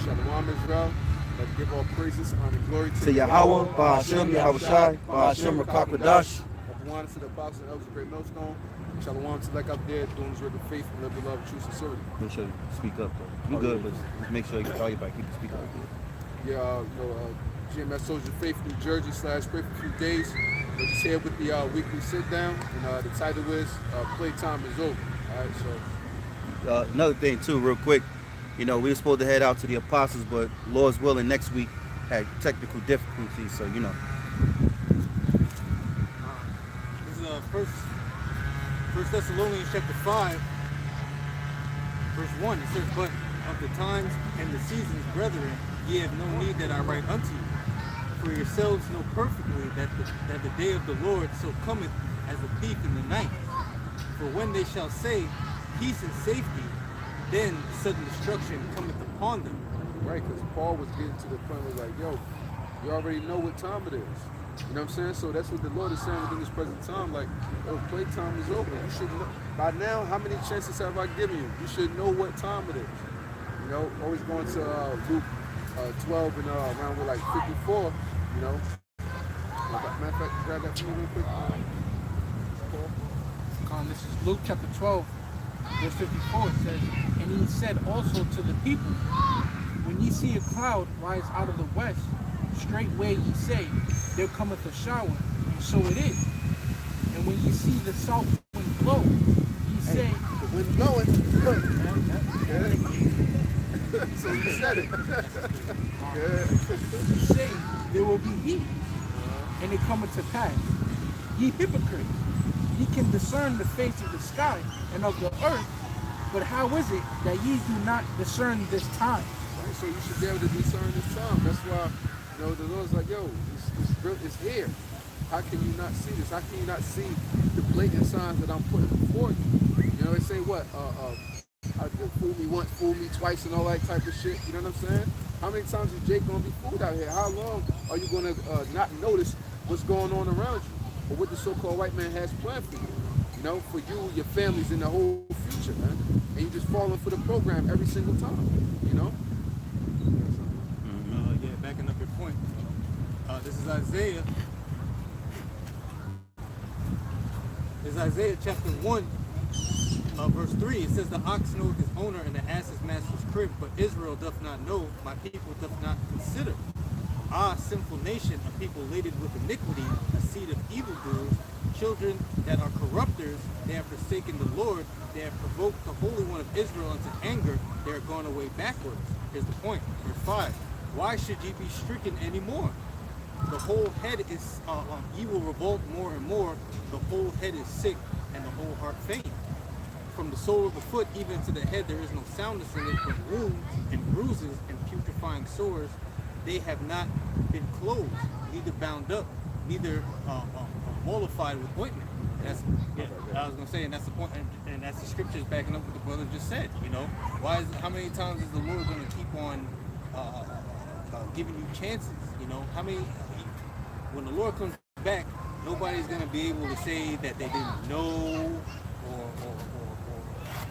Shalom Israel. Let's give all praises, honor, and glory to Yahawah, BaHaSham, Yahawashi, BaHaSham, Qadash. Everyone to the apostles and elders of GreatMillStone. Shalom to like up there doing this work of faith and live the love of true sincerity. Make sure you speak up though. You good, but just make sure you call you back. Keep the speak up. Yeah, GMS Soldier Faith, New Jersey / pray for a few days. We're just here with the weekly sit down, and the title is Playtime is Over. All right, so. Another thing too, real quick. We were supposed to head out to the apostles, but Lord's willing, next week had technical difficulties, so This is First Thessalonians chapter 5, verse 1. It says, "But of the times and the seasons, brethren, ye have no need that I write unto you. For yourselves know perfectly that the day of the Lord so cometh as a thief in the night. For when they shall say, peace and safety, then sudden destruction cometh upon them." Right, because Paul was getting to the point where like, yo, you already know what time it is. You know what I'm saying? So that's what the Lord is saying within this present time. Like, yo, playtime is over. You should know. By now, how many chances have I given you? You should know what time it is. Always going to Luke 12 and around with like 54, Matter of fact, grab that for me real quick. This is Luke chapter 12, verse 54. It says, "And he said also to the people, when ye see a cloud rise out of the west, straightway ye say, there cometh a shower, and so it is. And when ye see the south wind blow, ye say..." The wind's blowing. So you said it. "Ye say, there will be heat, and it cometh to pass. Ye hypocrites, ye can discern the face of the sky and of the earth, but how is it that ye do not discern this time?" Right, so you should be able to discern this time. That's why, the Lord's like, yo, it's here. How can you not see this? How can you not see the blatant signs that I'm putting before you? They say what? Fool me once, fool me twice, and all that type of shit. You know what I'm saying? How many times is Jake gonna be fooled out here? How long are you gonna not notice what's going on around you, or what the so-called white man has planned for you? For you, your families, and the whole future, man. And you just falling for the program every single time. Backing up your point. This is Isaiah. This is Isaiah chapter 1, verse 3. It says, "The ox knoweth his owner, and the ass his master's crib, but Israel doth not know, my people doth not consider. Ah, sinful nation, a people laden with iniquity, a seed of evildoers, children that are corrupters, they have forsaken the Lord, they have provoked the Holy One of Israel unto anger, they are gone away backwards." Here's the point, verse 5. "Why should ye be stricken anymore? The whole head is, ye will revolt more and more, the whole head is sick, and the whole heart faint. From the sole of the foot even to the head there is no soundness in it, but wounds and bruises and putrefying sores. They have not been closed, neither bound up, neither mollified with ointment." I was gonna say, and that's the point, and that's the scriptures backing up what the brother just said. How many times is the Lord gonna keep on giving you chances? How many? When the Lord comes back, nobody's gonna be able to say that they didn't know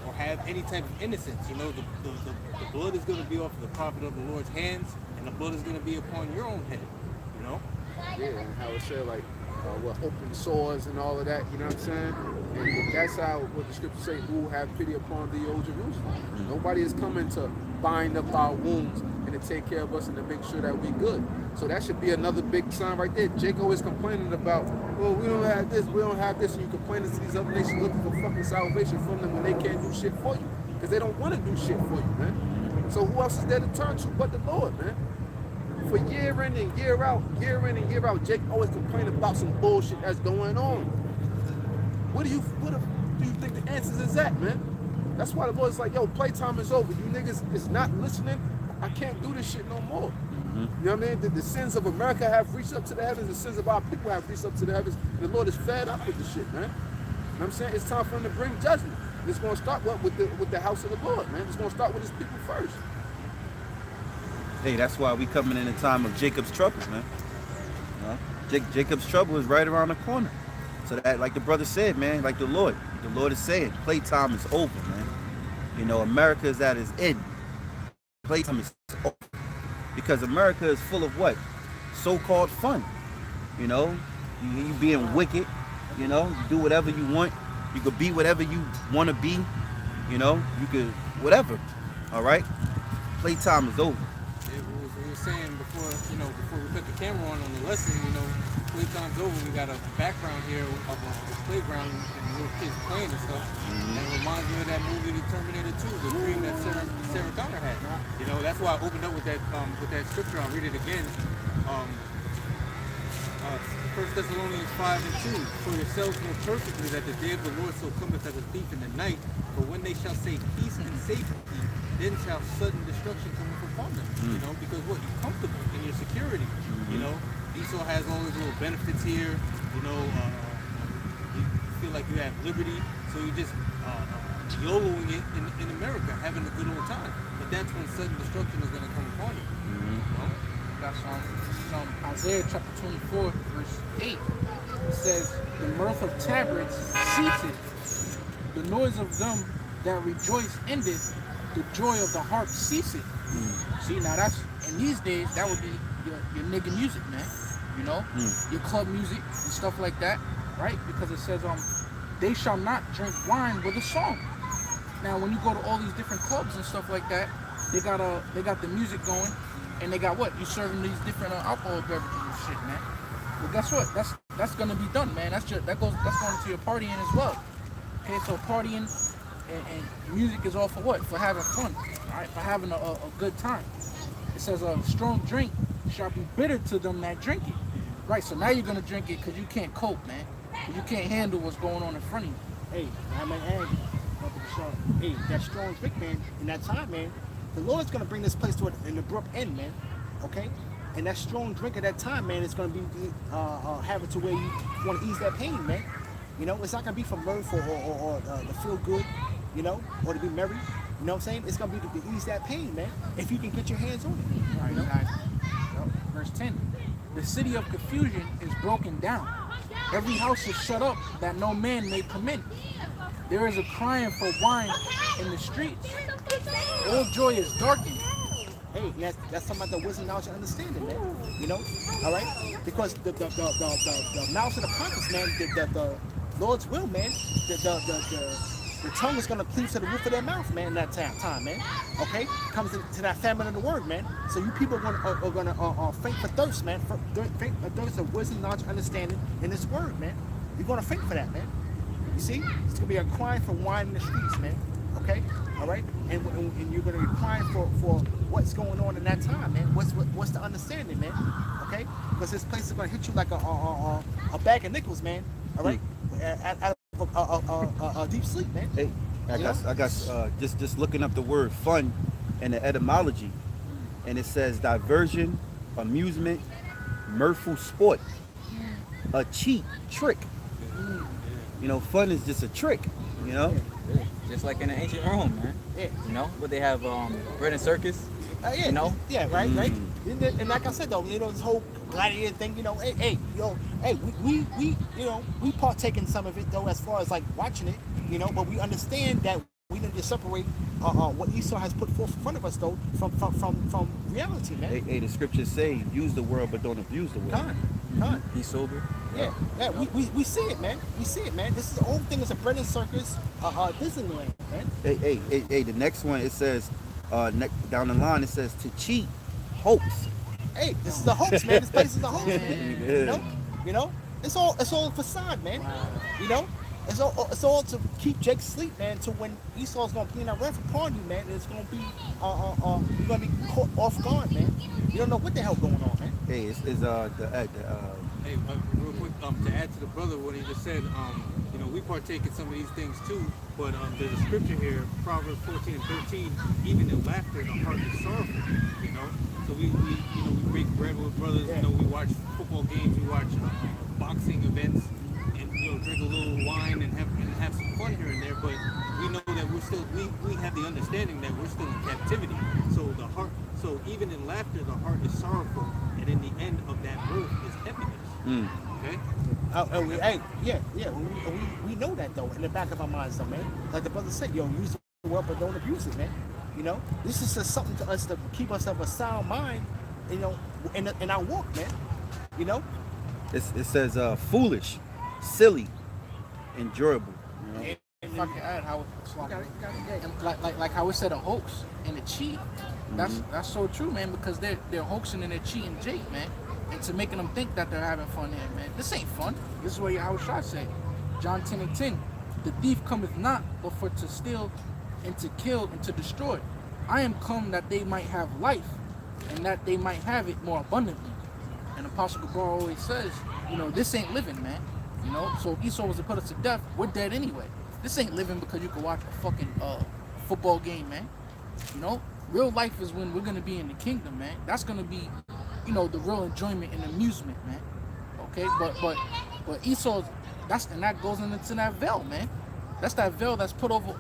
or have any type of innocence. The blood is gonna be off of the prophet of the Lord's hands, and the blood is gonna be upon your own head. Yeah, and how it said like open sores and all of that. You know what I'm saying? And that's how what the scriptures say. Who will have pity upon thee, O Jerusalem? Nobody is coming to bind up our wounds and to take care of us and to make sure that we good. So that should be another big sign right there. Jacob is complaining about, well, we don't have this, we don't have this, and you complaining to these other nations looking for fucking salvation from them when they can't do shit for you. Because they don't want to do shit for you, man. So who else is there to turn to but the Lord, man? For year in and year out, Jake always complaining about some bullshit that's going on. What do you think the answers is at, man? That's why the Lord's like, yo, playtime is over. You niggas is not listening. I can't do this shit no more. You know what I mean? The sins of America have reached up to the heavens. The sins of our people have reached up to the heavens. And the Lord is fed up with the shit, man. You know what I'm saying? It's time for him to bring judgment. And it's going to start with the house of the Lord, man. It's going to start with his people first. Hey, that's why we coming in a time of Jacob's trouble, man. Jacob's trouble is right around the corner. So that, like the brother said, man, like the Lord is saying, playtime is over, man. America is at its end. Playtime is over. Because America is full of what? So-called fun. You know, you being wicked. You know, you do whatever you want. You could be whatever you want to be. You know, you could whatever. All right. Playtime is over. Yeah, we were saying before, before we put the camera on the lesson, playtime's over. We got a background here of a playground and little kids playing and stuff. And it reminds me of that movie, The Terminator 2, the dream that Sarah Connor had. That's why I opened up with that scripture. I'll read it again. 1 Thessalonians 5:2. For yourselves know perfectly that the day of the Lord so cometh as a thief in the night. But when they shall say peace and safety, then shall sudden destruction come upon them. Because what? You're comfortable in your security. Esau has all his little benefits here. You feel like you have liberty, so you just YOLOing it in America, having a good old time. But that's when sudden destruction is going to come upon you. That's from Isaiah chapter 24, verse 8. It says, the mirth of tabrets ceaseth, the noise of them that rejoice endeth, the joy of the harp ceaseth. See, now that's, in these days, that would be your nigga music, man. Your club music and stuff like that, right? Because it says, they shall not drink wine with a song. Now, when you go to all these different clubs and stuff like that, they got the music going, and they got what? You serving these different alcohol beverages and shit, man. Well, guess what? That's gonna be done, man. That's going to your partying as well. Okay, so partying and music is all for what? For having fun, all right? For having a good time. It says a strong drink shall be bitter to them that drink it. Right, so now you're gonna drink it because you can't cope, man. You can't handle what's going on in front of you. Hey, hey, that strong drink, man, in that time, man, the Lord's gonna bring this place to an abrupt end, man. Okay? And that strong drink at that time, man, is gonna be having to where you want to ease that pain, man. It's not gonna be for mirth or to feel good, or to be merry. You know what I'm saying? It's gonna be to ease that pain, man. If you can get your hands on it. Right, exactly. Verse 10. The city of confusion is broken down. Every house is shut up that no man may come in. There is a crying for wine in the streets. All joy is darkened. Hey, that's talking about the wisdom, knowledge, and understanding, man. All right? Because the mouth of the prophets, man, the Lord's will, man, the tongue is going to cleave to the roof of their mouth, man, in that time, man. Okay? Comes into that famine of the word, man. So you people are going to faint for thirst, man. Faint for thirst of wisdom, knowledge, understanding in this word, man. You're going to faint for that, man. You see? It's going to be a crying for wine in the streets, man. Okay? All right? And you're going to be crying for what's going on in that time, man. What's the understanding, man? Okay? Because this place is going to hit you like a bag of nickels, man. All right? A deep sleep, man. Hey, I got just looking up the word fun and the etymology, and it says diversion, amusement, mirthful sport, a cheat, trick. Fun is just a trick. Just like in the ancient Rome, man. Yeah. What they have bread and circus. Yeah. Yeah, right. And like I said though, this whole gladiator thing, we partake in some of it though, as far as like watching it, but we understand that we need to separate what Esau has put forth in front of us though from reality, man. Hey, the scriptures say use the world but don't abuse the world. Con. Be sober. Yeah. We see it, man. We see it, man. This is the whole thing is a bread and circus, Disneyland, man. Hey, the next one it says down the line it says to cheat, hoax. Hey, this is a hoax, man. This place is a hoax, man. It's all a facade, man. It's all to keep Jake asleep, man. To when Esau's gonna clean that wrath upon you, man. It's gonna be you're gonna be caught off guard, man. You don't know what the hell going on, man. Hey, Hey, real quick, to add to the brother what he just said, we partake in some of these things too, but there's a scripture here, Proverbs 14 and 13, even in laughter, the heart is sorrowful, So we break bread with brothers, we watch football games, we watch boxing events, and, drink a little wine and have some fun here and there, but we know that we have the understanding that we're still in captivity. So even in laughter, the heart is sorrowful, and in the end of that birth is heaviness. Okay? We know that though in the back of our minds though, man. Like the brother said, use the word but don't abuse it, man. This is just something to us to keep us of a sound mind, you know, in our walk, man. You know, It says foolish, silly, endurable. You know? If I can add how got it, like how it said a hoax and a cheat. That's so true, man, because they're hoaxing and they're cheating Jake, man, into making them think that they're having fun here, man. This ain't fun. This is what Yahawashi said. John 10:10. The thief cometh not but for to steal and to kill and to destroy. I am come that they might have life and that they might have it more abundantly. And Apostle Gabar always says, you know, this ain't living, man. You know, so if Esau was to put us to death, we're dead anyway. This ain't living because you can watch a fucking football game, man. You know, real life is when we're gonna be in the kingdom, man. That's gonna be, you know, the real enjoyment and amusement, man. Okay, but Esau's that goes into that veil, man. That's that veil that's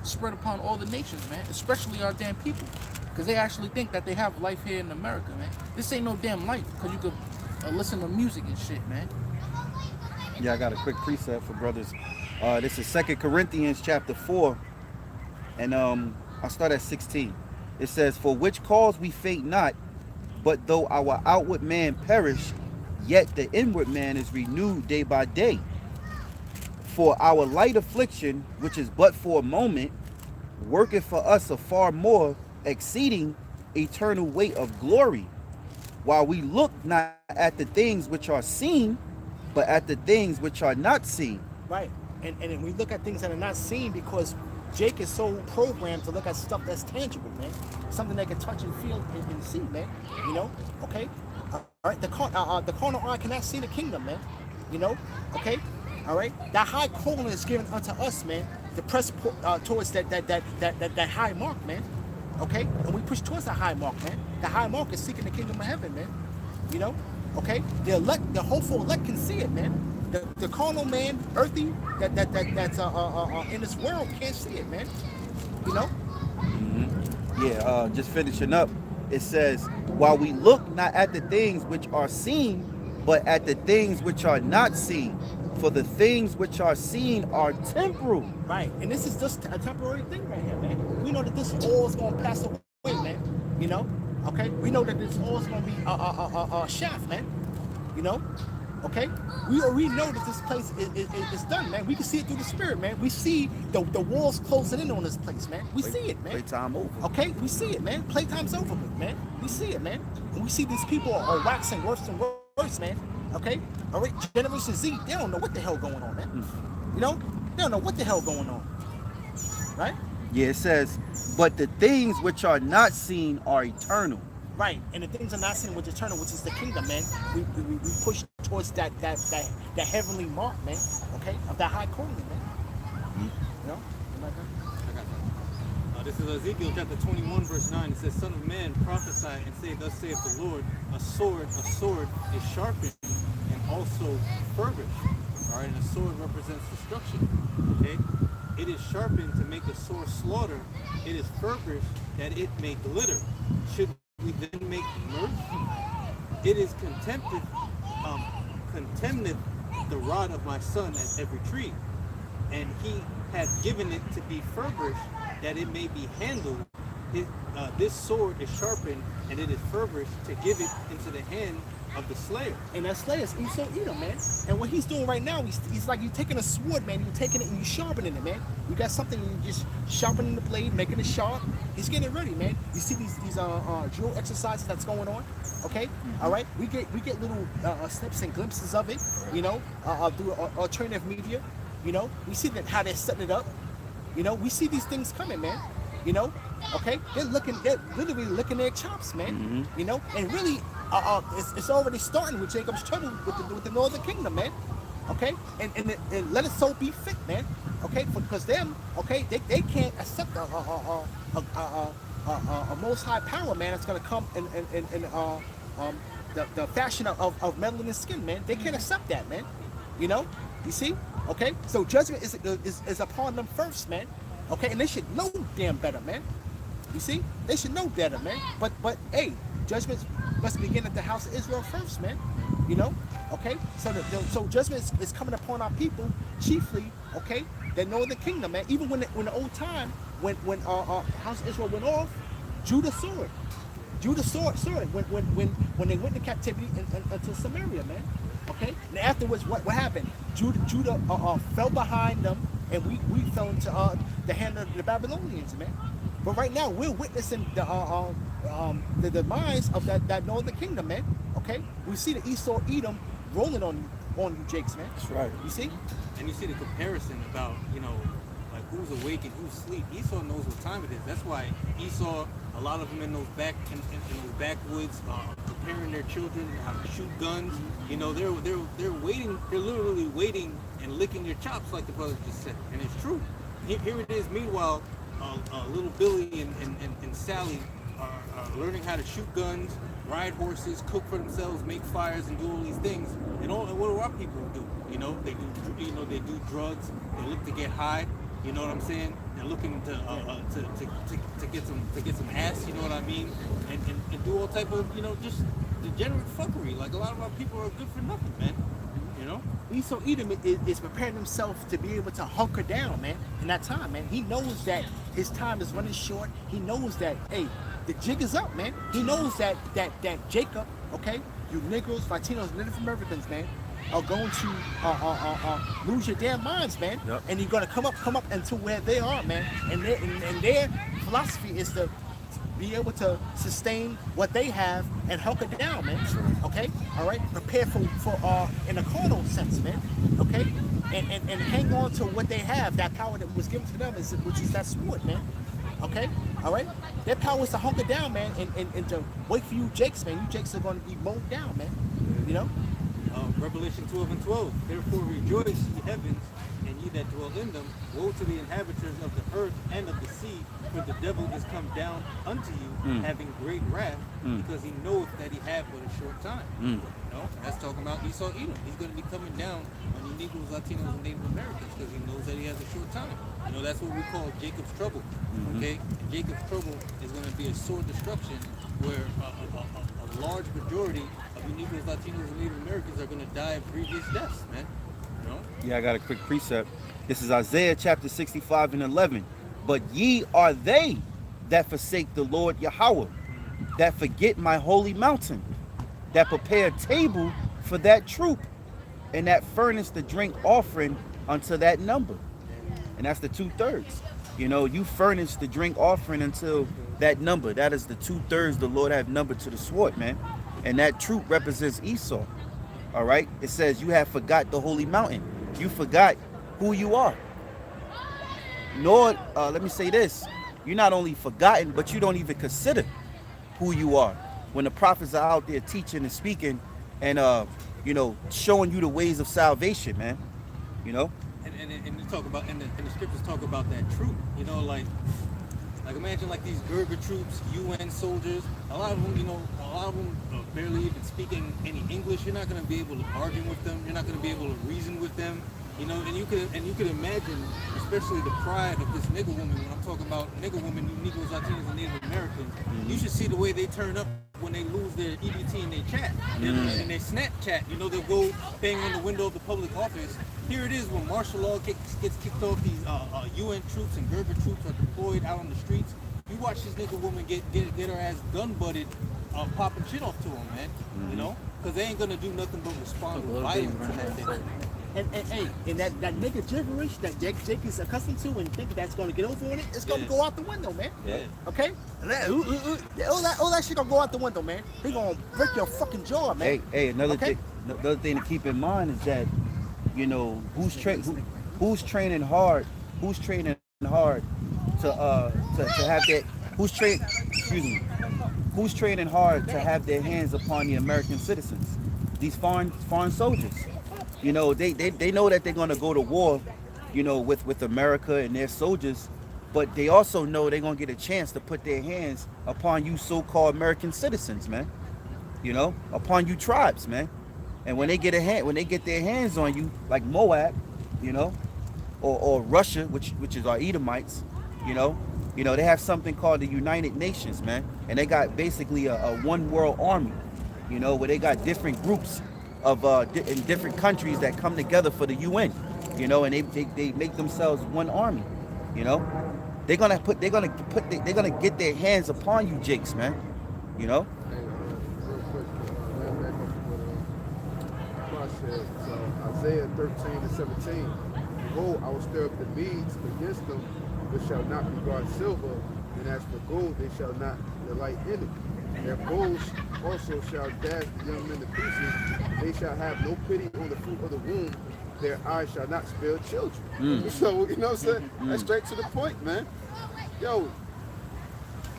spread upon all the nations, man, especially our damn people, because they actually think that they have life here in America, man. This ain't no damn life because you could listen to music and shit, man. Yeah, I got a quick precept for brothers. This is 2 Corinthians chapter 4, and I'll start at 16. It says, "For which cause we faint not, but though our outward man perish, yet the inward man is renewed day by day. For our light affliction, which is but for a moment, worketh for us a far more exceeding eternal weight of glory, while we look not at the things which are seen, but at the things which are not seen." right? And we look at things that are not seen because Jake is so programmed to look at stuff that's tangible, man. Something they can touch and feel and see, man. You know, okay? All right, the carnal eye cannot see the kingdom, man. You know, okay? All right, that high calling is given unto us, man. To press towards that high mark, man. Okay, and we push towards that high mark, man. The high mark is seeking the kingdom of heaven, man. You know, okay? The elect, the hopeful elect can see it, man. The carnal man, earthy, that's in this world can't see it, man. You know. Yeah, just finishing up, it says, "While we look not at the things which are seen, but at the things which are not seen. For the things which are seen are temporal." Right, and this is just a temporary thing right here, man. We know that this all is gonna pass away, man. You know, okay? We know that this all is gonna be a shaft, man. You know, okay? We know that this place is done, man. We can see it through the spirit, man. We see the walls closing in on this place, man. We see it, man. Playtime over. Okay, we see it, man. Playtime's over with, man. We see it, man. And we see these people are waxing worse and worse, man. Okay? All right, Generation Z, they don't know what the hell going on, man. You know? They don't know what the hell going on. Right? Yeah, it says, "But the things which are not seen are eternal." Right. And the things are not seen which is eternal, which is the kingdom, man. We push towards that heavenly mark, man. Okay? Of that high calling, man. You know? I got that. This is Ezekiel chapter 21, verse 9. It says, "Son of man, prophesy and say, thus saith the Lord, a sword is sharpened and also furbished." All right, and a sword represents destruction. Okay? It is sharpened to make a sore slaughter. It is furbished that it may glitter. Should we then make mirth? It is contemneth the rod of my son as every tree, and he hath given it to be furbished that it may be handled. This sword is sharpened and it is furbished to give it into the hand of the slayer. And that slayer is Esau Edom, man. And what he's doing right now, he's like, you're taking a sword, man. You're taking it and you're sharpening it, man. You got something, and you're just sharpening the blade, making it sharp. He's getting it ready, man. You see these drill exercises that's going on, okay? All right, we get little snips and glimpses of it, you know, through alternative media. You know, we see that how they're setting it up. You know, we see these things coming, man. You know, okay? They're literally licking their chops, man. You know, and really, it's already starting with Jacob's trouble with the northern kingdom, man. Okay, and let it so be fit, man. Okay, because them, okay, they can't accept a most high power, man. That's gonna come in the fashion of melanin skin, man. They can't accept that, man. You know, you see? Okay, so judgment is upon them first, man. Okay, and they should know damn better, man. You see, they should know better, man. But hey, judgment must begin at the house of Israel first, man. You know, okay. So judgment is coming upon our people chiefly, okay. That know the kingdom, man. Even when the old time, when house of Israel went off, Judah saw it. Judah saw it when they went to captivity into Samaria, man. Okay, and afterwards, what happened? Judah fell behind them, and we fell into the hand of the Babylonians, man. But right now, we're witnessing the demise of that northern kingdom, man. Okay, we see the Esau Edom rolling on you, Jakes, man. That's right. You see? And you see the comparison about, like who's awake and who's asleep. Esau knows what time it is. That's why Esau, a lot of them in those those backwoods, preparing their children how to shoot guns. They're waiting. They're literally waiting and licking their chops, like the brother just said. And it's true. Here it is. Meanwhile, little Billy and Sally are learning how to shoot guns, ride horses, cook for themselves, make fires, and do all these things. And what do our people do? They do drugs. They look to get high. You know what I'm saying? They're looking to get some ass. You know what I mean? And do all type of just degenerate fuckery. Like a lot of our people are good for nothing, man. Esau Edom is preparing himself to be able to hunker down, man. In that time, man, he knows that his time is running short. He knows that, hey, the jig is up, man. He knows that Jacob, okay, you Negroes, Latinos, Native Americans, man, are going to lose your damn minds, man. Yep. And you're gonna come up into where they are, man. And their philosophy is to be able to sustain what they have and hunker down, man. Okay, all right. Prepare for in a carnal sense, man. Okay, and hang on to what they have. That power that was given to them which is that sword, man. Okay, all right. Their power is to hunker down, man, and to wait for you, Jakes, man. You Jakes are going to be mowed down, man. Revelation 12:12. Therefore rejoice, ye heavens, and ye that dwell in them. Woe to the inhabitants of the earth and of the sea, for the devil is come down unto you, having great wrath, because he knoweth that he hath but a short time. That's talking about Esau Edom. He's going to be coming down on you Negroes, Latinos, and Native Americans because he knows that he has a short time. That's what we call Jacob's trouble. Okay, Jacob's trouble is going to be a sore destruction where a large majority of you Negroes, Latinos, and Native Americans are going to die of grievous deaths, man. Yeah, I got a quick precept. This is Isaiah chapter 65 and 11. But ye are they that forsake the Lord Yahawah, that forget my holy mountain, that prepare a table for that troop, and that furnish the drink offering unto that number. And that's the 2/3. You furnish the drink offering until that number. That is the 2/3 the Lord have numbered to the sword, man. And that troop represents Esau. All right. It says you have forgot the holy mountain. You forgot who you are. Nor, let me say this. You're not only forgotten, but you don't even consider who you are. When the prophets are out there teaching and speaking and, showing you the ways of salvation, man. And you talk about, and the scriptures talk about that troop. Like imagine like these Gerber troops, UN soldiers. A lot of them, barely even speaking any English. You're not going to be able to argue with them. You're not going to be able to reason with them. And you could imagine, especially the pride of this nigger woman. When I'm talking about nigger women, you Negroes, Latinos, and Native Americans, you should see the way they turn up when they lose their EBT and their chat, and their Snapchat. They'll go bang on the window of the public office. Here it is when martial law gets kicked off. These UN troops and Gerber troops are deployed out on the streets. You watch this nigger woman get her ass gun butted, popping shit off to them, man. Because they ain't gonna do nothing but respond with violence to that nigga. And that nigga gibberish that Jake is accustomed to and think that's going to get over on it, it's going to go out the window, man. Yeah. Okay? All that shit going to go out the window, man. They going to break your fucking jaw, man. Hey, another thing to keep in mind is that, who's training hard to have that, who's training hard to have their hands upon the American citizens, these foreign soldiers. They know that they're going to go to war, with America and their soldiers, but they also know they're going to get a chance to put their hands upon you so-called American citizens, man. Upon you tribes, man. And when they get their hands on you, like Moab, or Russia, which is our Edomites, they have something called the United Nations, man. And they got basically a one world army, where they got different groups of in different countries that come together for the UN, and they make themselves one army. They're gonna get their hands upon you, Jakes, man. You know? Hey, real quick, land back up what said. So Isaiah 13 and 17. Behold, I will stir up the Medes against them, but shall not regard silver, and as for gold, they shall not delight in it. Their bows also shall dash the young men to pieces. They shall have no pity on the fruit of the womb. Their eyes shall not spare children. So, you know what I'm saying? That's straight to the point, man. Yo,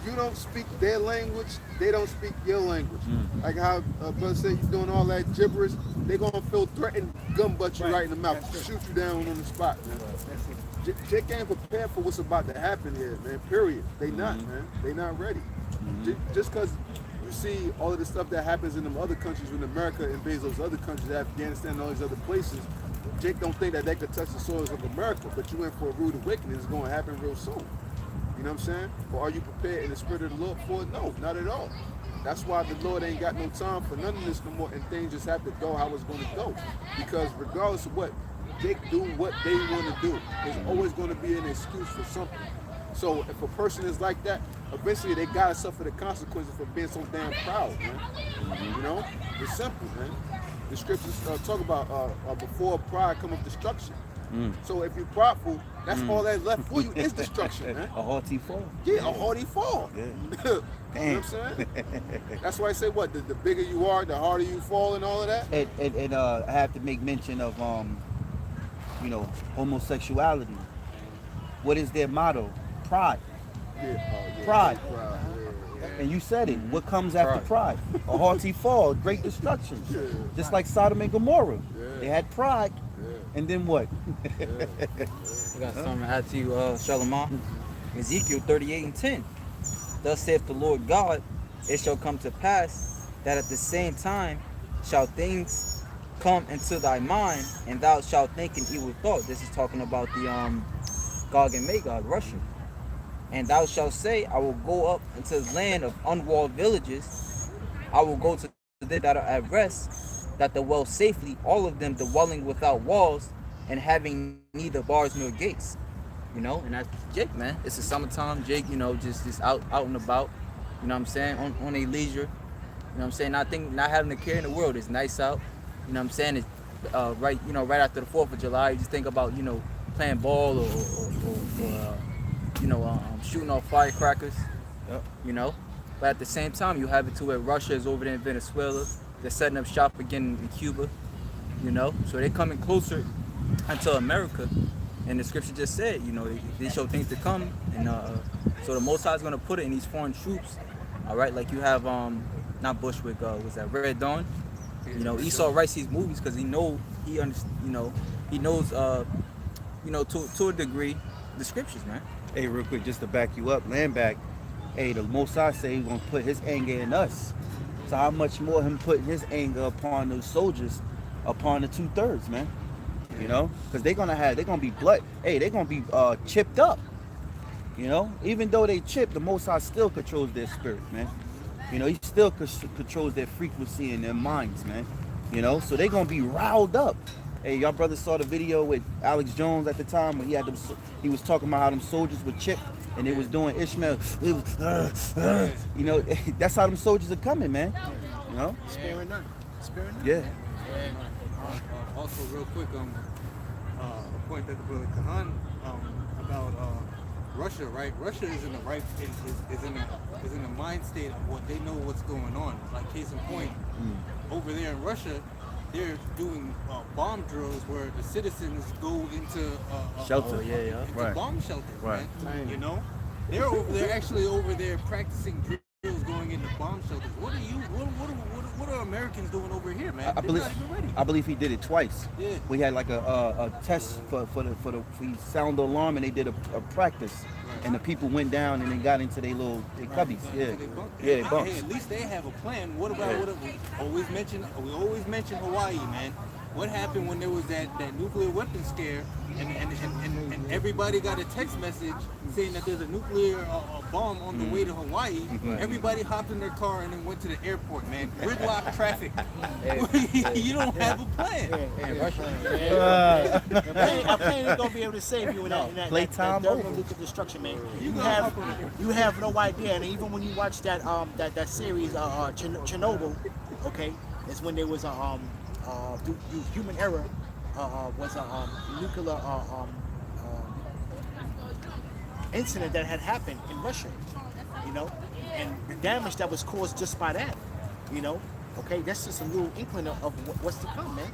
you don't speak their language, they don't speak your language. Like how brother said he's doing all that gibberish, they gonna feel threatened, gun butt you right in the mouth, shoot you down on the spot, man. Jake ain't prepared for what's about to happen here, man, period. They not, man. They not ready. Just because you see all of the stuff that happens in them other countries when America invades those other countries, Afghanistan and all these other places, Jake don't think that they could touch the soils of America, but you in for a rude awakening. It's going to happen real soon. You know what I'm saying? Or are you prepared in the spirit of the Lord for it? No, not at all. That's why the Lord ain't got no time for none of this no more, and things just have to go how it's going to go. Because regardless of what Jake do, what they want to do, there's always going to be an excuse for something. So if a person is like that, eventually they gotta suffer the consequences for being so damn proud, man. You know, it's simple, man. The scriptures talk about before pride come of destruction. So if you're prideful, that's all that's left for you is destruction, man. A haughty fall. Yeah, a haughty fall. Yeah. You know what I'm saying? That's why I say what the bigger you are, the harder you fall, and all of that. And I have to make mention of you know, homosexuality. What is their motto? Pride. Yeah. Pride. Yeah. And you said it. What comes after pride? A haughty fall, great destruction. Just like Sodom and Gomorrah. They had pride. And then what? We got something to add to you, Shalom. Ezekiel 38 and 10. Thus saith the Lord God, it shall come to pass that at the same time shall things come into thy mind, and thou shalt think an evil thought. This is talking about the Gog and Magog, Russia. And thou shalt say, I will go up into the land of unwalled villages. I will go to them that are at rest, that dwell safely, all of them dwelling without walls and having neither bars nor gates. You know, and that's Jake, man. It's the summertime, Jake, you know, just out and about, you know what I'm saying, on a leisure. You know what I'm saying? Not having a care in the world. It's nice out. You know what I'm saying? It's right after the 4th of July, you just think about, you know, playing ball or shooting off firecrackers, you know. But at the same time, you have it to where Russia is over there in Venezuela. They're setting up shop again in Cuba, you know. So they're coming closer unto America. And the scripture just said, you know, they show things to come. And so the Most High is going to put it in these foreign troops, all right? Like you have, not Bushwick, was that Red Dawn? You know, Esau writes these movies because he knows, to a degree, the scriptures, man. Hey, real quick, just to back you up, land back. Hey, the Most High say he's gonna put his anger in us. So how much more him putting his anger upon those soldiers, upon the 2/3, man? You know, because they're gonna be blood. Hey, they're gonna be chipped up. You know, even though they chipped, the Most High still controls their spirit, man. You know, he still controls their frequency and their minds, man. You know, so they're gonna be riled up. Hey, y'all brothers saw the video with Alex Jones at the time when he was talking about how them soldiers were chipped and they was doing Ishmael. It was, you know, that's how them soldiers are coming, man. You know? Sparing none. Yeah. Also, real quick, a point that the brother Kahan about Russia, right? Russia is in the right is in a mind state of what they know what's going on. Like case in point, over there in Russia, they're doing bomb drills where the citizens go into shelter, into bomb shelters, right. Man. You know, they're actually over there practicing drills going into bomb shelters. What are Americans doing over here, man? I believe he did it twice. Yeah. We had like a test for we sound the alarm and they did a practice. And the people went down and they got into their cubbies. They bunked. Hey, at least they have a plan. What about we always mention Hawaii, man? What happened when there was that nuclear weapon scare and everybody got a text message saying that there's a nuclear bomb on the way to Hawaii? Everybody hopped in their car and then went to the airport, man. Gridlock traffic. You don't have a plan. A plane ain't gonna be able to save you in that Playtime nuclear destruction, man. You have no idea. And even when you watch that series, Chernobyl, okay, it's when there was a human error was a nuclear incident that had happened in Russia, you know, and the damage that was caused just by that, you know. Okay, that's just a little inkling of what's to come, man.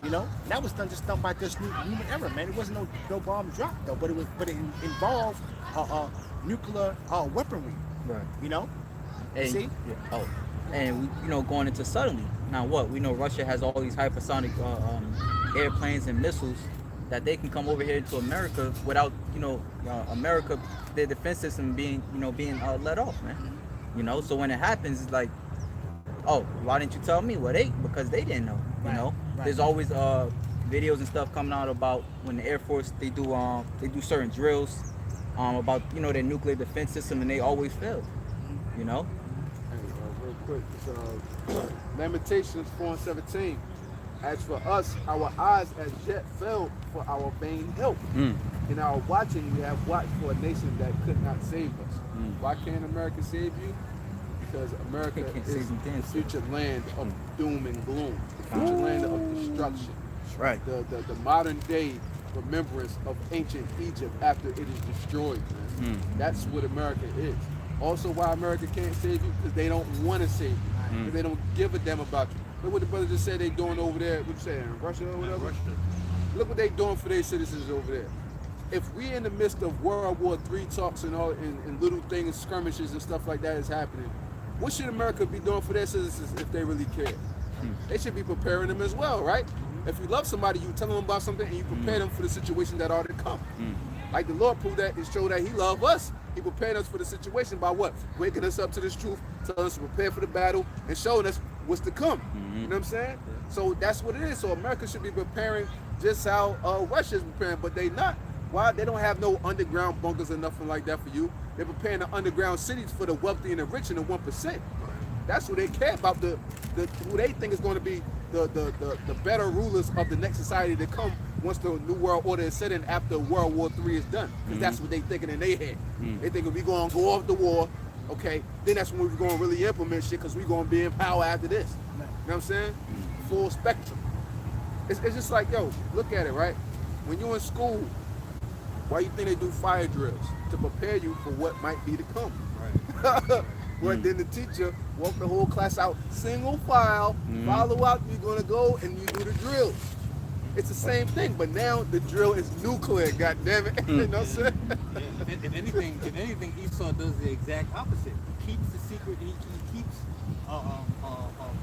You know, that was done by this human error, man. It wasn't no bomb dropped though, but it involved nuclear weaponry. Right. You know. And, See? Oh, and we, going into suddenly. Now what? We know Russia has all these hypersonic airplanes and missiles that they can come over here to America without, America, their defense system being let off, man. You know, so when it happens, it's like, oh, why didn't you tell me? Well, because they didn't know. You know, there's always videos and stuff coming out about when the Air Force they do certain drills about their nuclear defense system, and they always fail. You know. Real quick, it's, Lamentations 4:17. As for us, our eyes as yet failed for our vain help. In our watching, we have watched for a nation that could not save us. Why can't America save you? Because America is the future land of doom and gloom, the future land of destruction. Right. The modern day remembrance of ancient Egypt after it is destroyed. That's what America is. Also, why America can't save you? Because they don't want to save you. Because they don't give a damn about you. Look what the brother just said they doing over there. What you say, in Russia or whatever? Look what they doing for their citizens over there. If we in the midst of World War III talks and all and little things, skirmishes and stuff like that is happening, what should America be doing for their citizens if they really care? They should be preparing them as well, right? If you love somebody, you tell them about something and you prepare them for the situation that ought to come. Like the Lord proved that and showed that He loved us. He prepared us for the situation by what? Waking us up to this truth, telling us to prepare for the battle, and showing us what's to come. You know what I'm saying? So that's what it is. So America should be preparing just how Russia's preparing, but they not. Why? They don't have no underground bunkers or nothing like that for you. They're preparing the underground cities for the wealthy and the rich and the 1%. That's who they care about. Who they think is going to be the better rulers of the next society to come once the New World Order is set in after World War III is done. Because that's what they thinking in their head. They think if we going to go off the war, okay, then that's when we're going to really implement shit because we're going to be in power after this. You know what I'm saying? Full spectrum. It's just like, yo, look at it, right? When you're in school, why you think they do fire drills? To prepare you for what might be to come. Right. But then the teacher walk the whole class out, single file, follow out, you're going to go and you do the drills. It's the same thing, but now the drill is nuclear, goddammit. You know what I'm saying? Yeah. If anything, Esau does the exact opposite. He keeps the secret, he keeps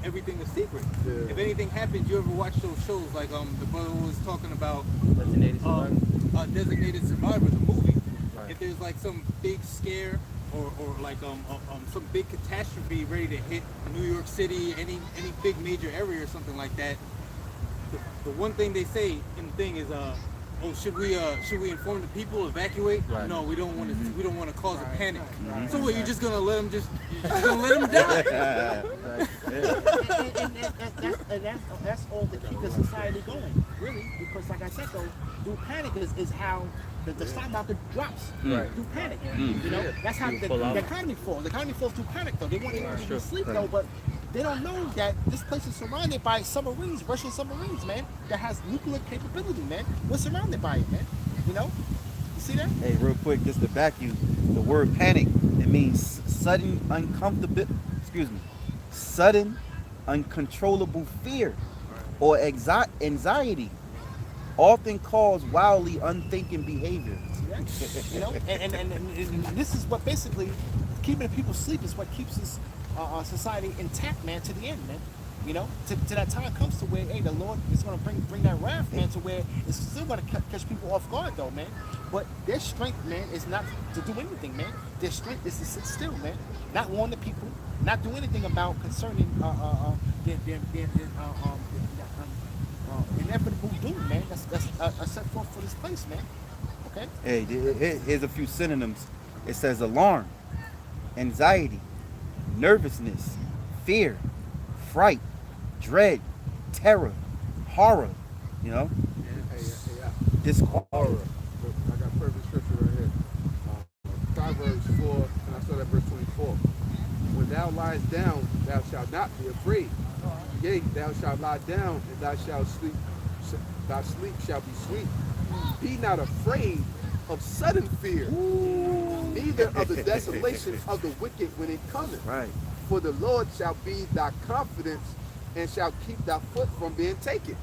everything a secret. Yeah. If anything happens, you ever watch those shows like the brother was talking about Designated Survivor, the movie. Right. If there's like some big scare or like some big catastrophe ready to hit New York City, any big major area or something like that, the one thing they say in the thing is should we inform the people, evacuate? Right. No, we don't want to. We don't want to cause a panic. Right. So what? You're just gonna let them die? And that's all to keep the society going, really. Because like I said though, through panic is how the stock market drops. Through panic. You know, that's how the economy falls. The economy falls through panic though. They want everybody to sleep though, but they don't know that this place is surrounded by submarines, Russian submarines, man, that has nuclear capability, man. We're surrounded by it, man. You know? You see that? Hey, real quick, just to back you, the word panic, it means sudden uncontrollable fear or anxiety, often cause wildly unthinking behavior. You know? And this is what basically keeping people asleep is what keeps us society intact, man, to the end, man. You know, to that time comes to where, hey, the Lord is going to bring that wrath, man, to where it's still going to catch people off guard, though, man. But their strength, man, is not to do anything, man. Their strength is to sit still, man. Not warn the people, not do anything about concerning inevitable doom, man. That's set forth for this place, man. Okay. Hey, here's a few synonyms. It says alarm, anxiety, nervousness, fear, fright, dread, terror, horror. You know, discord. I got perfect scripture right here. Proverbs 4, and I start at verse 24. When thou liest down, thou shalt not be afraid. Yea, thou shalt lie down, and thou shalt sleep. Thy sleep shall be sweet. Be not afraid of sudden fear, neither of the desolation of the wicked when it cometh. Right. For the Lord shall be thy confidence, and shall keep thy foot from being taken.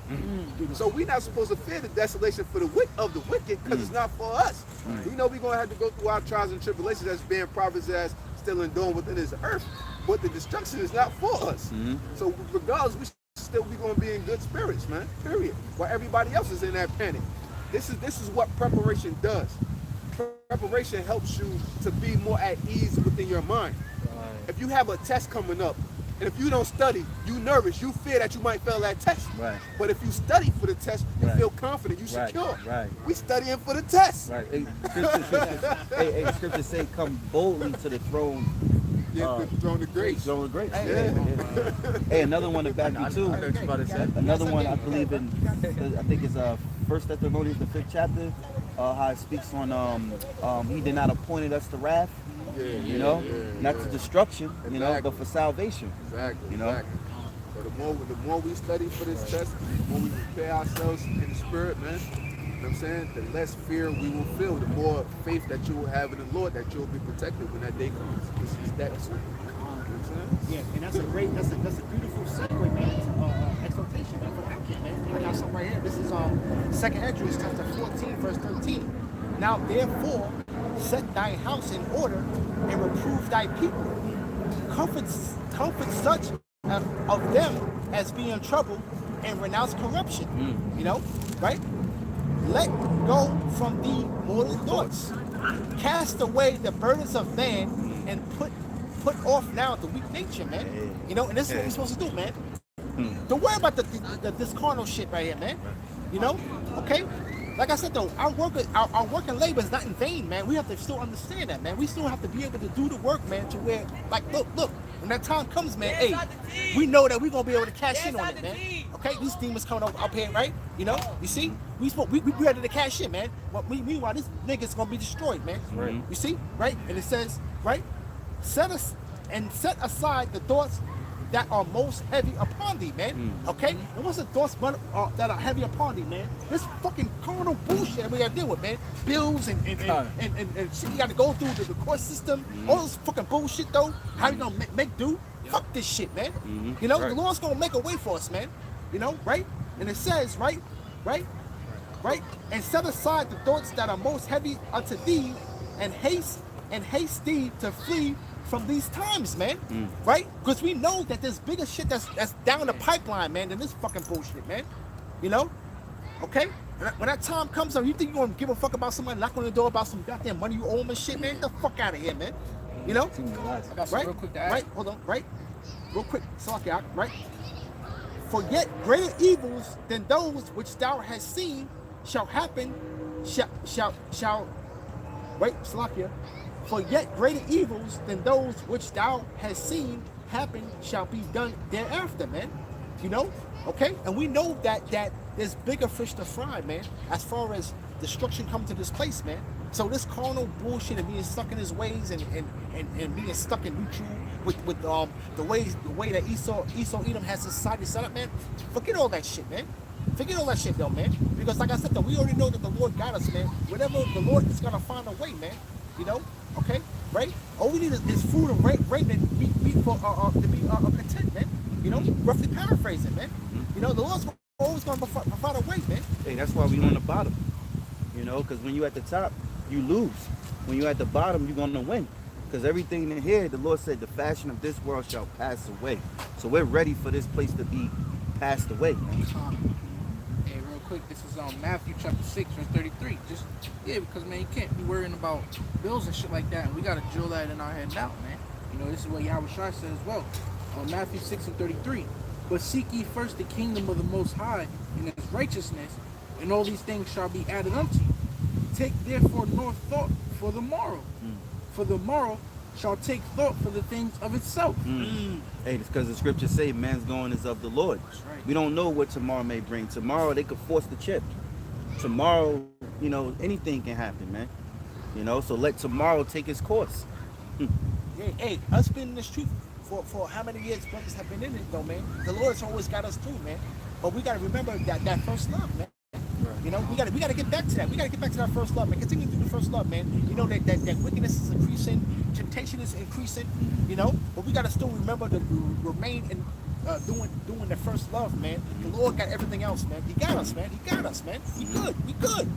So we're not supposed to fear the desolation for the of the wicked, because it's not for us. We know we're going to have to go through our trials and tribulations as being prophets, as still enduring within this earth, but the destruction is not for us. So regardless, we still be going to be in good spirits, man, period, while everybody else is in that panic. This is what preparation does. Preparation helps you to be more at ease within your mind. If you have a test coming up, and if you don't study, you nervous, you fear that you might fail that test. Right. But if you study for the test, you Right. feel confident, you Right. secure. Right. We studying for the test. Right. Hey, scripture say, come boldly to the throne. Yeah, the throne of grace. Throne of grace. Yeah. Hey, another one to back me too. I know what you're about to say. Another one I believe in. I think it's 1 Thessalonians the 5th chapter. How it speaks on he did not appointed us to wrath. You know, not to destruction. You know, Exactly. but for salvation. Exactly. You know? Exactly. So the more we study for this test, the more we prepare ourselves in the spirit, man. You know what I'm saying? The less fear we will feel, the more faith that you will have in the Lord, that you'll be protected when that day comes. It's that simple. You know what I'm saying? Yeah, and that's a beautiful segue, man, to exaltation, man, for action, man. I got something right here. This is 2nd Esdras chapter 14, verse 13. Now therefore, set thy house in order and reprove thy people. Comfort such of them as be in trouble and renounce corruption. You know, right? Let go from thee mortal thoughts. Cast away the burdens of man and put off now the weak nature, man. You know, and this is what we're supposed to do, man. Don't worry about this carnal shit right here, man. You know, okay? Like I said though, our work and labor is not in vain, man. We have to still understand that, man. We still have to be able to do the work, man, to where, like, look, when that time comes, man, hey, we know that we're gonna be able to cash in on it, man. Okay, these demons coming up here, right? You know, you see, we ready to cash in, man. But meanwhile, this nigga's gonna be destroyed, man. Right. You see, right? And it says, right, set aside the thoughts that are most heavy upon thee, man. Okay? And what's the thoughts that are heavy upon thee, man? This fucking carnal bullshit that we gotta deal with, man. Bills and shit you gotta go through the court system. All this fucking bullshit though. How you gonna make do? Fuck this shit, man. You know, the Lord's gonna make a way for us, man. You know, right? And it says, right? And set aside the thoughts that are most heavy unto thee, and haste thee to flee from these times, man. Right? Because we know that there's bigger shit that's down the pipeline, man, than this fucking bullshit, man. You know? Okay? When that time comes up, you think you're gonna give a fuck about somebody knocking on the door about some goddamn money you owe them and shit, man? Get the fuck out of here, man. You know? I got some Right? real quick to add. Right? Hold on. Right? Real quick. Salakia, right? For yet greater evils than those which thou hast seen shall happen, shall right, Salakia. For yet greater evils than those which thou hast seen happen shall be done thereafter, man. You know? Okay? And we know that there's bigger fish to fry, man, as far as destruction comes to this place, man. So this carnal bullshit and being stuck in his ways and being stuck in neutral with the way that Esau Edom has society set up, man. Forget all that shit, man. Forget all that shit though, man. Because like I said though, we already know that the Lord got us, man. Whatever the Lord is gonna find a way, man. You know? Okay? Right? All we need is food and raiment to be content, man. You know? Roughly paraphrasing, man. You know, the Lord's always gonna provide a way, man. Hey, that's why we on the bottom. You know, because when you at the top, you lose. When you at the bottom, you're gonna win. Because everything in here, the Lord said, the fashion of this world shall pass away. So we're ready for this place to be passed away, man. Hey, real quick, this is Matthew chapter 6, verse 33. Because man, you can't be worrying about bills and shit like that, and we gotta drill that in our head now, man. You know, this is what Yahawashi said as well. Matthew 6 and 33. But seek ye first the kingdom of the Most High and his righteousness, and all these things shall be added unto you. Take therefore no thought for the morrow, for the morrow shall take thought for the things of itself. Hey, it's because the scriptures say man's going is of the Lord. That's right. We don't know what tomorrow may bring. Tomorrow they could force the chip. Tomorrow, anything can happen, man. So let tomorrow take its course. Hey, us been in this truth for how many years brothers have been in it though, man. The Lord's always got us through, man. But we gotta remember that first love, man. We gotta get back to that. We gotta get back to that first love, man. Continue to do the first love, man. That wickedness is increasing, temptation is increasing, but we gotta still remember to remain in doing the first love, man. The Lord got everything else, man. He got us, man. He got us, man. We good. We good.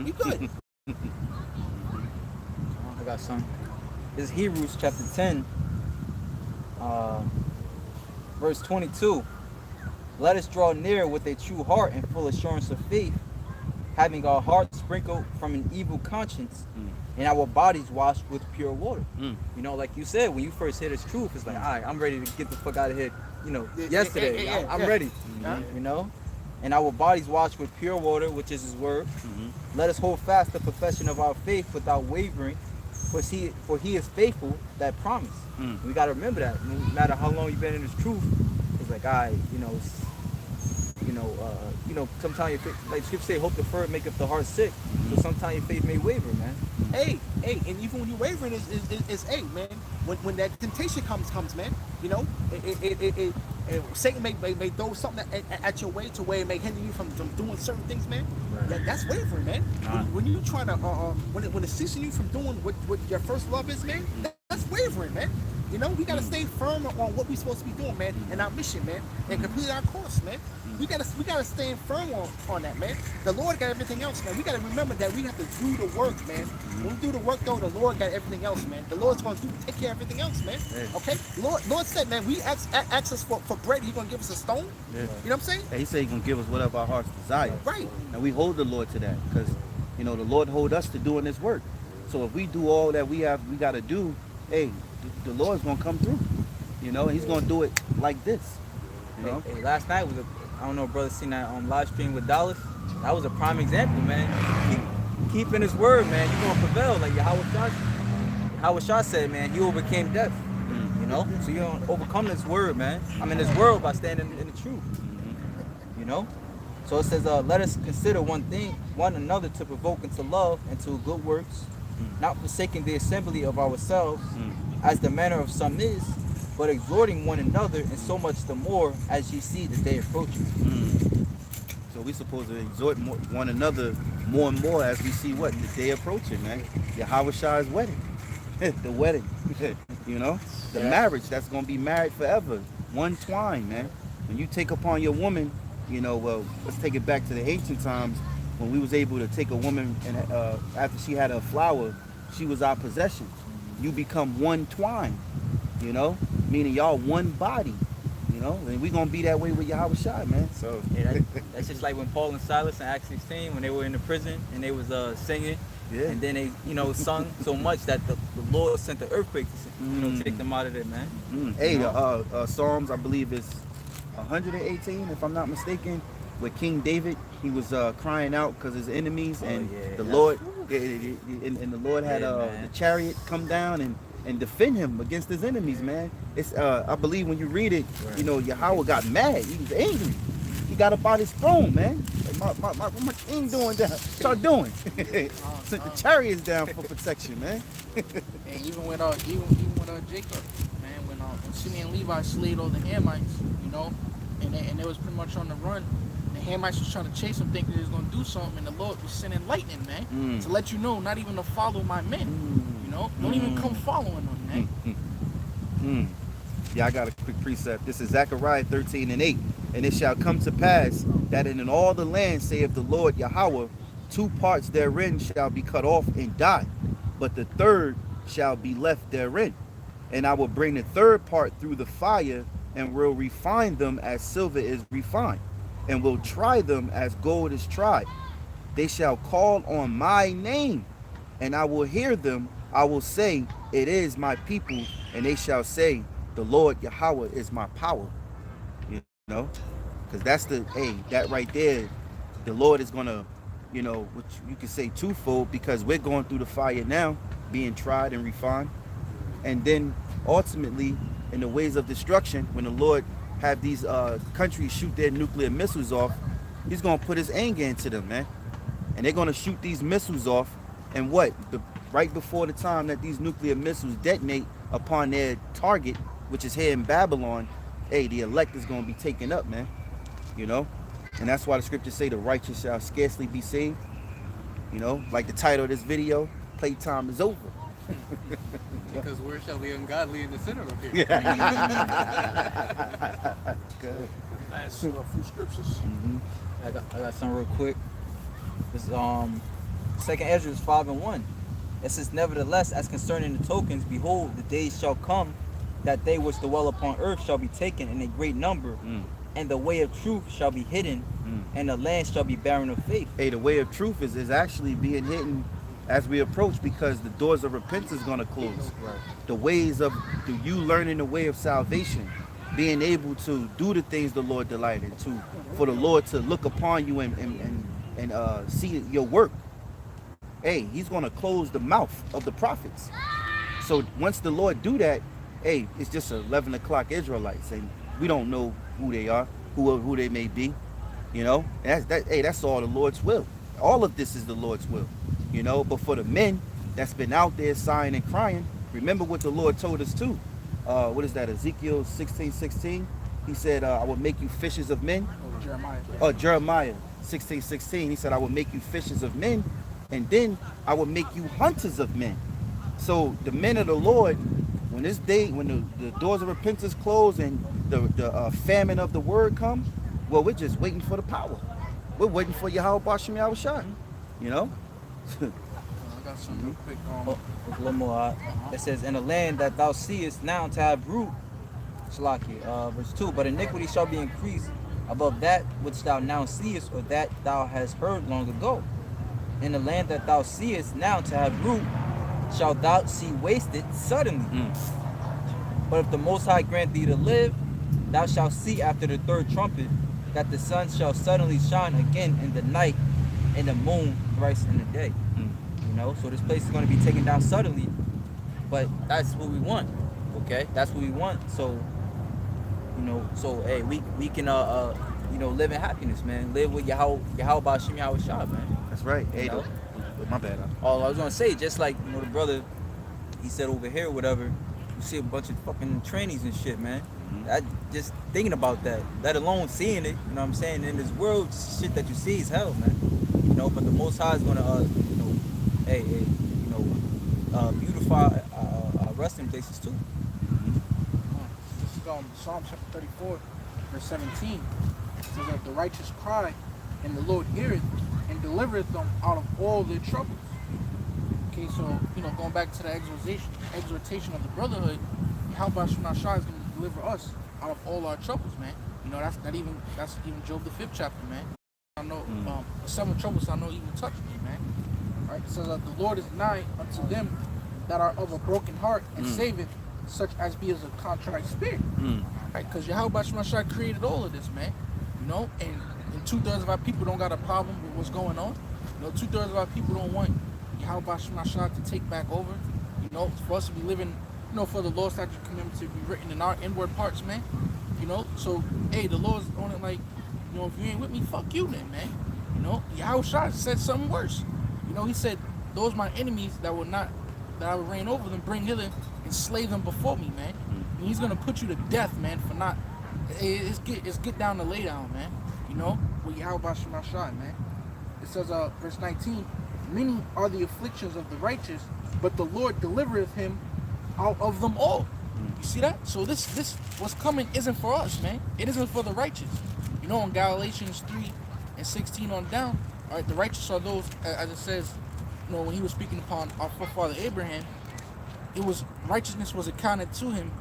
We good. I got some. This is Hebrews chapter 10, verse 22. Let us draw near with a true heart and full assurance of faith, having our hearts sprinkled from an evil conscience and our bodies washed with pure water. Like you said, when you first hear this truth, it's like, all right, I'm ready to get the fuck out of here, yesterday. I'm ready, And our bodies washed with pure water, which is his word. Let us hold fast the profession of our faith without wavering, for he is faithful that promise. We got to remember that. No matter how long you've been in this truth, it's like, all right, sometimes your faith, like scripture say, hope deferred maketh the heart sick. So sometimes your faith may waver, man. Hey, and even when you're wavering, is man. When that temptation comes, man. Satan may throw something at your way to where it may hinder you from doing certain things, man. Right. That's wavering, man. When you try to when it's ceasing you from doing what your first love is, man. That's wavering, man. We gotta stay firm on what we're supposed to be doing, man, and our mission, man, and complete our course, man. We gotta stay firm on that, man. The Lord got everything else, man. We gotta remember that we have to do the work, man. When we do the work, though, the Lord got everything else, man. The Lord's gonna take care of everything else, man. Okay? Lord said, man, we ask us for bread, He's gonna give us a stone. You know what I'm saying? Yeah, He said He's gonna give us whatever our hearts desire. Right. And we hold the Lord to that, because the Lord hold us to doing this work. So if we do all that we gotta do, hey, the Lord's gonna come through. And He's gonna do it like this. Hey, last night was I don't know if brother seen that live stream with Dallas. That was a prime example, man. Keeping his word, man. You're gonna prevail, like Yahawashi said, man. He overcame death. So you're gonna overcome this word, man. I mean, this world by standing in the truth. So it says, let us consider one another to provoke into love and to good works, not forsaking the assembly of ourselves, as the manner of some is, but exhorting one another, and so much the more as ye see the day approaching. So we're supposed to exhort one another more and more as we see the day approaching, man. Yahawashi's wedding, the wedding, the marriage that's gonna be married forever, one twine, man. When you take upon your woman, let's take it back to the ancient times when we was able to take a woman and after she had a flower, she was our possession. You become one twine, meaning y'all one body, and we gonna be that way with Yahawashi, man. So that's just like when Paul and Silas in Acts 16, when they were in the prison and they was singing, and then they sung so much that the Lord sent the earthquake to take them out of there, man. Hey, Psalms, I believe is 118, if I'm not mistaken, with King David, he was crying out because his enemies, and the Lord, and the Lord had the chariot come down and defend him against his enemies, man. It's I believe when you read it, Yahawah got mad. He was angry. He got up on his throne, man. Like, my king doing that. Start doing. Sent the chariots down for protection, man. And even with Jacob, man, when Simeon and Levi slayed all the Hamites, and they was pretty much on the run. The Hamites was trying to chase them, thinking they was gonna do something, and the Lord was sending lightning, man, to let you know not even to follow my men. Don't even come following them, man. Yeah, I got a quick precept. This is Zechariah 13:8. And it shall come to pass that in all the land, saith the Lord Yahawah, 2 parts therein shall be cut off and die, but the third shall be left therein. And I will bring the third part through the fire, and will refine them as silver is refined, and will try them as gold is tried. They shall call on my name, and I will hear them. I will say, it is my people, and they shall say, the Lord Yahawah is my power. You know, because that's that right there, the Lord is gonna, which you could say twofold, because we're going through the fire now, being tried and refined, and then ultimately in the ways of destruction, when the Lord have these countries shoot their nuclear missiles off, He's gonna put His anger into them, man, and they're gonna shoot these missiles off, and right before the time that these nuclear missiles detonate upon their target, which is here in Babylon, the elect is gonna be taken up, man. And that's why the scriptures say the righteous shall scarcely be saved. Like the title of this video, playtime is over. Because where shall the ungodly in the center appear? Good. Last few scriptures. Mm-hmm. I got some real quick. This is 2nd Ezra 5:1. It says, nevertheless, as concerning the tokens, behold, the days shall come that they which dwell upon earth shall be taken in a great number, and the way of truth shall be hidden, and the land shall be barren of faith. The way of truth is actually being hidden as we approach, because the doors of repentance is going to close. Right. The ways of you learning the way of salvation, being able to do the things the Lord delighted to, for the Lord to look upon you and see your work. He's going to close the mouth of the prophets. So once the Lord do that, it's just 11 o'clock Israelites, and we don't know who they are, who they may be, and that's all the Lord's will. All of this is the Lord's will, but for the men that's been out there sighing and crying, remember what the Lord told us too. What is that, Ezekiel 16:16? He said, I will make you fishers of men. Jeremiah 16:16. He said, I will make you fishers of men, and then I will make you hunters of men. So the men of the Lord, when the doors of repentance close and the famine of the word come, well, we're just waiting for the power. We're waiting for Yahawah, BaHaSham, Yahawashi. I got some real quick. A little more. It says, in the land that thou seest now to have root, Shalaki, verse 2, but iniquity shall be increased above that which thou now seest, or that thou hast heard long ago. In the land that thou seest now to have root, shalt thou see wasted suddenly. But if the Most High grant thee to live, thou shalt see after the third trumpet that the sun shall suddenly shine again in the night, and the moon thrice in the day. So this place is going to be taken down suddenly, but that's what we want. Okay, that's what we want. So we can live in happiness, man. Live with Yahawah, BaHaSham, Yahawashi, man. That's right. My bad. All I was gonna say, just like the brother, he said over here, whatever. You see a bunch of fucking trannies and shit, man. I just thinking about that, let alone seeing it. You know what I'm saying? In this world, shit that you see is hell, man. But the Most High is gonna, beautify resting places too. This is Psalm chapter 34, verse 17. It says that the righteous cry, and the Lord heareth, and delivereth them out of all their troubles. Okay, so going back to the exhortation of the brotherhood, Yahawah is going to deliver us out of all our troubles, man. That's even Job the 5th chapter, man. I know the 7 troubles I know even touch me, man. Right? It says that the Lord is nigh unto them that are of a broken heart, and saveth such as be as a contrite spirit. Right? Because Yahawah created all of this, man. And 2/3 of our people don't got a problem with what's going on. 2/3 of our people don't want Yahawah to take back over. For us to be living, for the law, statute, commandments to be written in our inward parts, man. So the Lord's on it like, if you ain't with me, fuck you then, man. Yahawashi said something worse. He said, those my enemies that I would reign over them, bring hither and slay them before me, man. And he's gonna put you to death, man, for not. It's get down to lay down, man. With Yahawah, man. It says, verse 19, many are the afflictions of the righteous, but the Lord delivereth him out of them all. You see that? So this what's coming isn't for us, man. It isn't for the righteous. In Galatians 3:16 on down, all right, the righteous are those, as it says, when he was speaking upon our forefather Abraham, righteousness was accounted to him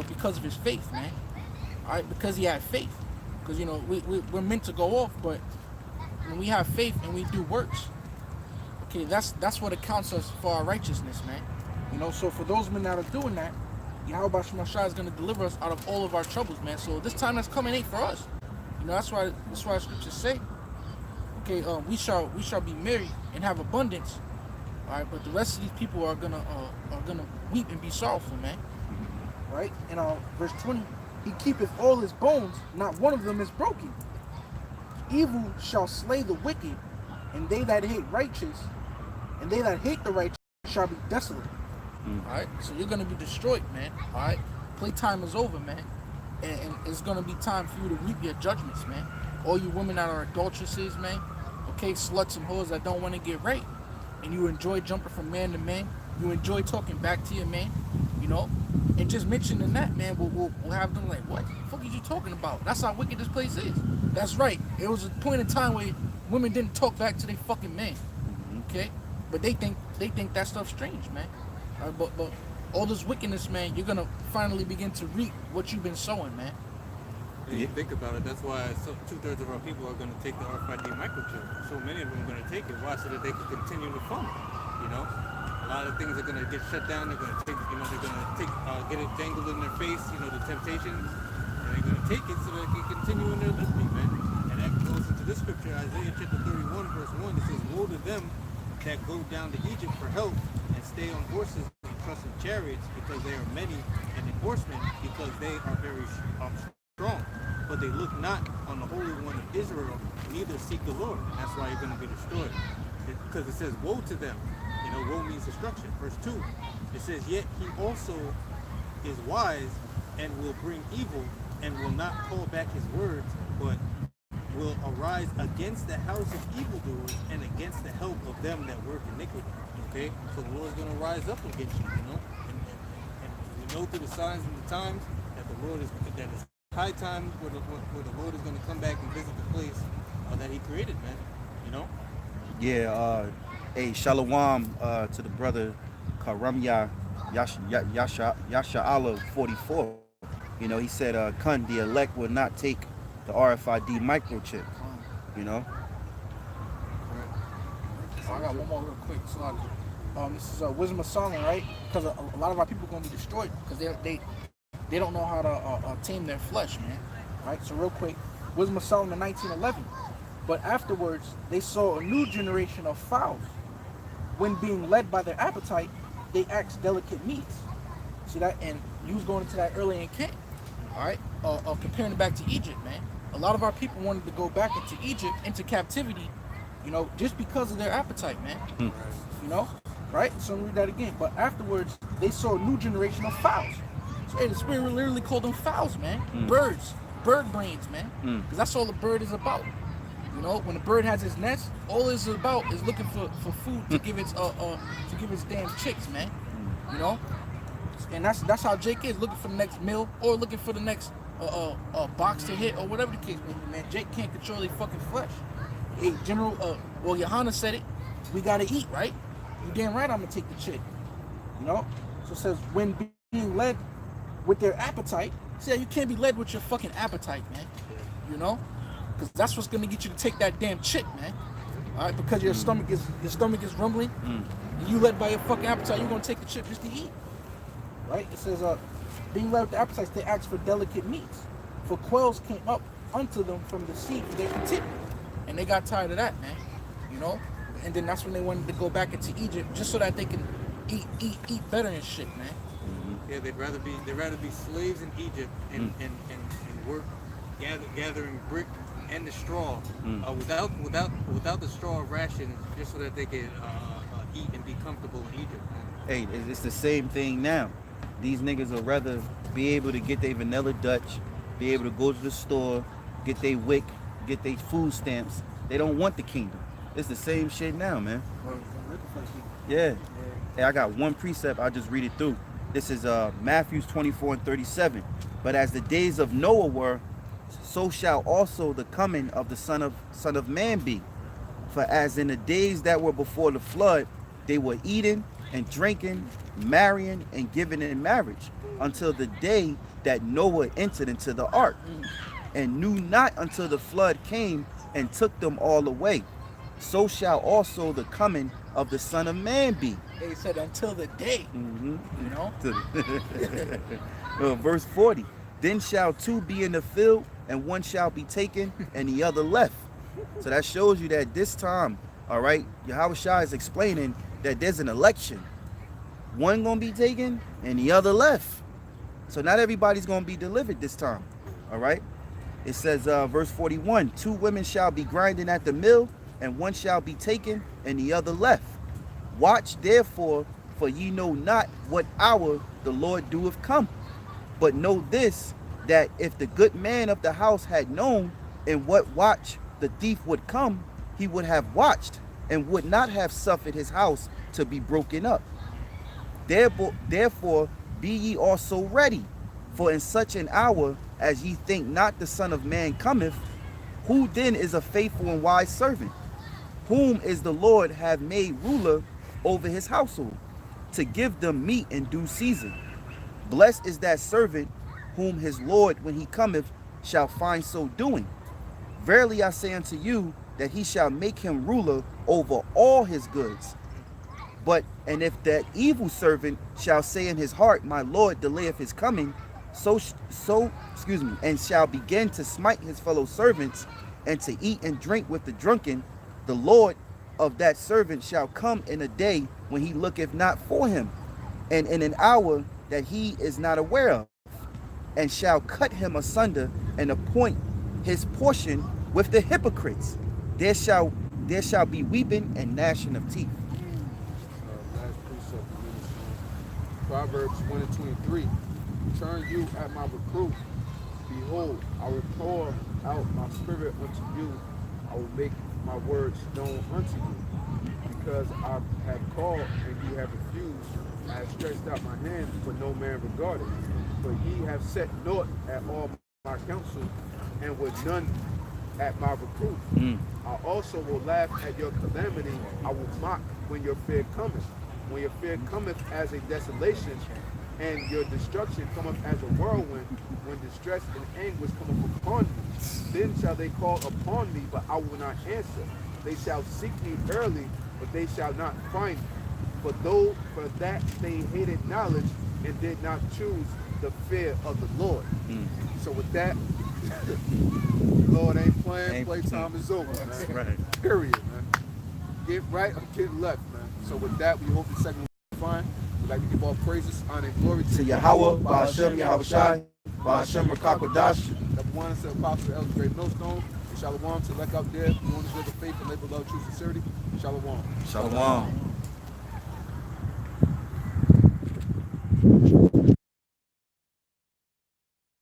because of his faith, man. All right, because he had faith. Because we're meant to go off, but when we have faith and we do works, okay, that's what accounts us for our righteousness, man. So for those men that are doing that, Yahawah Shemashah is going to deliver us out of all of our troubles, man. So this time that's coming ain't for us. You know, that's why scriptures say, okay, we shall be merry and have abundance. All right, but the rest of these people are gonna weep and be sorrowful, man. Right? And verse 20, he keepeth all his bones, not one of them is broken. Evil shall slay the wicked, and they that hate righteous, and they that hate the righteous shall be desolate. All right, so you're gonna be destroyed, man. All right, playtime is over, man, and it's gonna be time for you to reap your judgments, man. All you women that are adulteresses, man, okay, sluts and whores that don't want to get raped, and you enjoy jumping from man to man, you enjoy talking back to your man, you know, and just mentioning that, man, we'll have them like, what the fuck are you talking about? That's how wicked this place is. That's right. It was a point in time where women didn't talk back to their fucking man, okay, but they think that stuff's strange, man. But all this wickedness, man, you're gonna finally begin to reap what you've been sowing, man. If you think about it, that's why 2/3 of our people are going to take the RFID microchip. So many of them are going to take it. Why? So that they can continue to fund it. You know, a lot of things are going to get shut down. They're going to take, you know, they're going to get it dangled in their face. You know, the temptations, and they're going to take it so that they can continue in their listening, man. And that goes into this scripture, Isaiah chapter 31, verse 1. It says, "Woe to them that go down to Egypt for help and stay on horses and trust in chariots, because they are many, and in horsemen, because they are very strong. But they look not on the Holy One of Israel, neither seek the Lord." And that's why you're going to be destroyed. Because it says, woe to them. You know, woe means destruction. Verse 2, it says, "Yet he also is wise and will bring evil, and will not call back his words, but will arise against the house of evildoers and against the help of them that work iniquity." Okay? So the Lord's going to rise up against you, you know? And we know through the signs and the times that the Lord is, that it's high time where the Lord is going to come back and visit the place that he created, man. You know? Yeah, hey, shalom to the brother Karamya Yasha'Allah 44. You know, he said, Kun, the elect will not take the RFID microchip. You know? I got one more real quick. So this is Wisdom of Solomon, right? Because a lot of our people are going to be destroyed because they don't know how to tame their flesh, man. Right? So real quick, Wisdom of Solomon 19:11. "But afterwards they saw a new generation of fowls. When being led by their appetite, they asked delicate meats." See that? And you was going into that earlier in camp. All right? Comparing it back to Egypt, man. A lot of our people wanted to go back into Egypt, into captivity, you know, just because of their appetite, man. You know? Right? So let me read that again. "But afterwards they saw a new generation of fowls." So, hey, the Spirit literally called them fowls, man. Birds. Bird brains, man. Because that's all the bird is about. You know, when a bird has its nest, all it's about is looking for food to give its damn chicks, man. You know? And that's how Jake is, looking for the next meal or looking for the next box to hit or whatever the case may be, man. Jake can't control his fucking flesh. Hey, General, well, Yohana said it. We gotta eat, right? You damn right I'm gonna take the chick. You know? So it says, when being led with their appetite. See, you can't be led with your fucking appetite, man. You know? Because that's what's gonna get you to take that damn chick, man. All right? Because your stomach is rumbling, and you led by your fucking appetite, you're gonna take the chick just to eat. Right? It says, being led with the appetites, they asked for delicate meats. For quails came up unto them from the sea for their contentment. And they got tired of that, man. You know? And then that's when they wanted to go back into Egypt just so that they can eat better and shit, man. Yeah, they'd rather be slaves in Egypt and work gathering brick and the straw without the straw ration, just so that they could eat and be comfortable in Egypt. Hey, it's the same thing now. These niggas would rather be able to get their vanilla Dutch, be able to go to the store, get their wick, get their food stamps. They don't want the kingdom. It's the same shit now, man. Yeah. Hey, I got one precept. I'll just read it through. This is Matthew 24:37. "But as the days of Noah were, so shall also the coming of the Son of Man be. For as in the days that were before the flood, they were eating and drinking, marrying and giving in marriage, until the day that Noah entered into the ark, and knew not until the flood came and took them all away. so shall also the coming of the Son of Man be. They said until the day. Mm-hmm. You know? Verse 40. Then shall two be in the field, and one shall be taken, and the other left. So that shows you that this time, all right, Yahawashi is explaining that there's an election. One gonna be taken, and the other left. So not everybody's gonna be delivered this time. All right. It says, verse 41, 2 women shall be grinding at the mill, and one shall be taken, and the other left. Watch therefore, for ye know not what hour the Lord doeth come. But know this, that if the good man of the house had known in what watch the thief would come, he would have watched, and would not have suffered his house to be broken up. Therefore be ye also ready, for in such an hour as ye think not the Son of Man cometh. Who then is a faithful and wise servant, whom is the Lord have made ruler over his household, to give them meat in due season? Blessed is that servant whom his Lord, when he cometh, shall find so doing. Verily I say unto you, that he shall make him ruler over all his goods. And if that evil servant shall say in his heart, my Lord delayeth his coming, and shall begin to smite his fellow servants, and to eat and drink with the drunken, the Lord of that servant shall come in a day when he looketh not for him, and in an hour that he is not aware of, and shall cut him asunder, and appoint his portion with the hypocrites. There shall be weeping and gnashing of teeth. Last precept, Proverbs 1 and 23. Turn you at my reproof. Behold, I will pour out my spirit unto you. I will make my words known unto you. Because I have called and ye have refused, I have stretched out my hand, but no man regarded. But ye have set naught at all my counsel, and with none at my reproof. I also will laugh at your calamity. I will mock when your fear cometh. When your fear cometh as a desolation, and your destruction cometh as a whirlwind, when distress and anguish cometh upon me, then shall they call upon me, but I will not answer. They shall seek me early, but they shall not find me. For that they hated knowledge and did not choose the fear of the Lord. So with that, Lord ain't playing, playtime is over, man. Right. Period, man. Get right or get left, man. So with that, we hope the segment was fine. We'd like to give all praises, honor, and glory To Yahawah, BaHaSham, Yahawashi, BaHaSham, Qadash. Number one, to Apostle Elder GreatMillStone. And Shalom to Lek out there. You want to live the faith and live with love, true sincerity. Shalom. Shalom.